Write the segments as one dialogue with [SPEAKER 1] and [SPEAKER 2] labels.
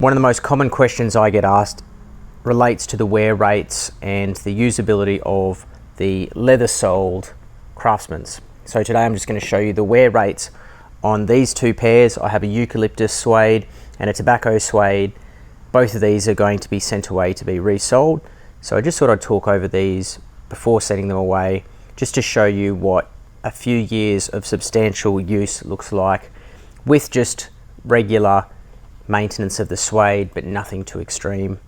[SPEAKER 1] One of the most common questions I get asked relates to the wear rates and the usability of the leather-soled Craftsmans. So today I'm just going to show you the wear rates on these two pairs. I have a eucalyptus suede and a tobacco suede. Both of these are going to be sent away to be resold. So I just thought I'd talk over these before sending them away, just to show you what a few years of substantial use looks like with just regular maintenance of the suede, but nothing too extreme,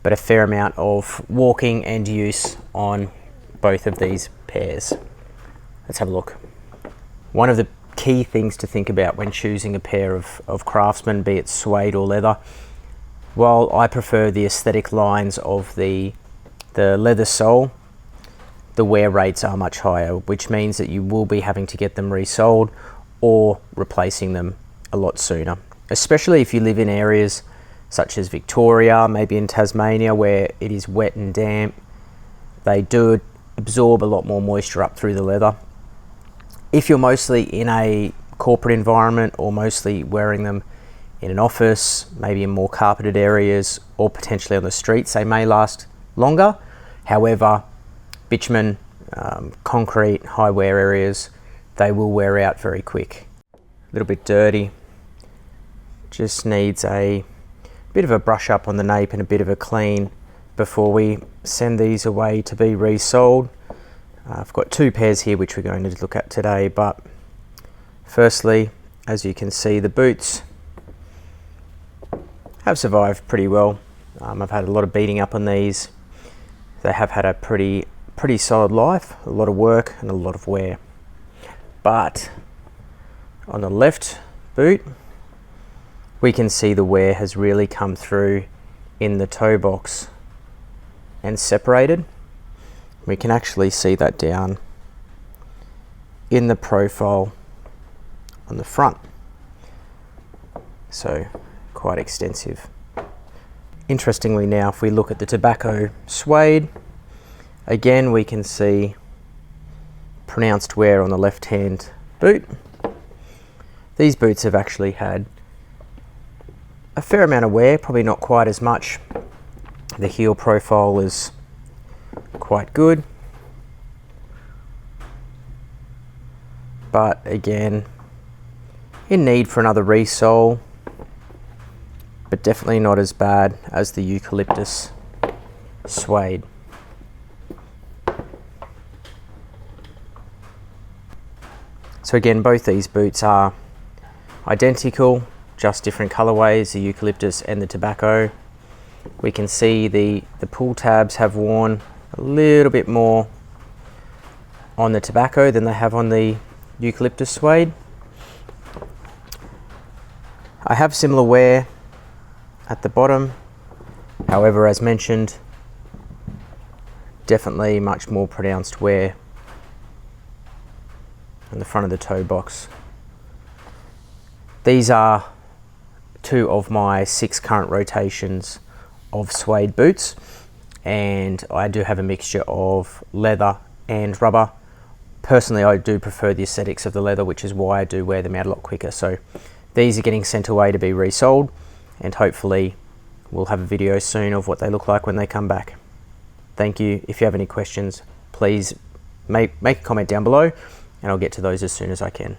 [SPEAKER 1] but a fair amount of walking and use on both of these pairs. Let's have a look. One of the key things to think about when choosing a pair of Craftsman, be it suede or leather, while I prefer the aesthetic lines of the leather sole, the wear rates are much higher, which means that you will be having to get them resold or replacing them a lot sooner. Especially if you live in areas such as Victoria, maybe in Tasmania, where it is wet and damp. They do absorb a lot more moisture up through the leather. If you're mostly in a corporate environment or mostly wearing them in an office, maybe in more carpeted areas or potentially on the streets, they may last longer. However, bitumen, concrete, high wear areas, they will wear out very quick. A little bit dirty. Just needs a bit of a brush up on the nape and a bit of a clean before we send these away to be resold. I've got two pairs here which we're going to look at today, but firstly, as you can see, the boots have survived pretty well. I've had a lot of beating up on these. They have had a pretty solid life, a lot of work and a lot of wear. But on the left boot, we can see the wear has really come through in the toe box and separated. We can actually see that down in the profile on the front. So quite extensive. Interestingly now, if we look at the tobacco suede, again we can see pronounced wear on the left hand boot. These boots have actually had a fair amount of wear, probably not quite as much. The heel profile is quite good, but again in need for another resole, but definitely not as bad as the eucalyptus suede. So again, both these boots are identical, just different colorways, the eucalyptus and the tobacco. We can see the pull tabs have worn a little bit more on the tobacco than they have on the eucalyptus suede. I have similar wear at the bottom, however, as mentioned, definitely much more pronounced wear on the front of the toe box. These are two of my 6 current rotations of suede boots, and I do have a mixture of leather and rubber. Personally, I do prefer the aesthetics of the leather, which is why I do wear them out a lot quicker. So these are getting sent away to be resold, and hopefully we'll have a video soon of what they look like when they come back. Thank you. If you have any questions, please make a comment down below and I'll get to those as soon as I can.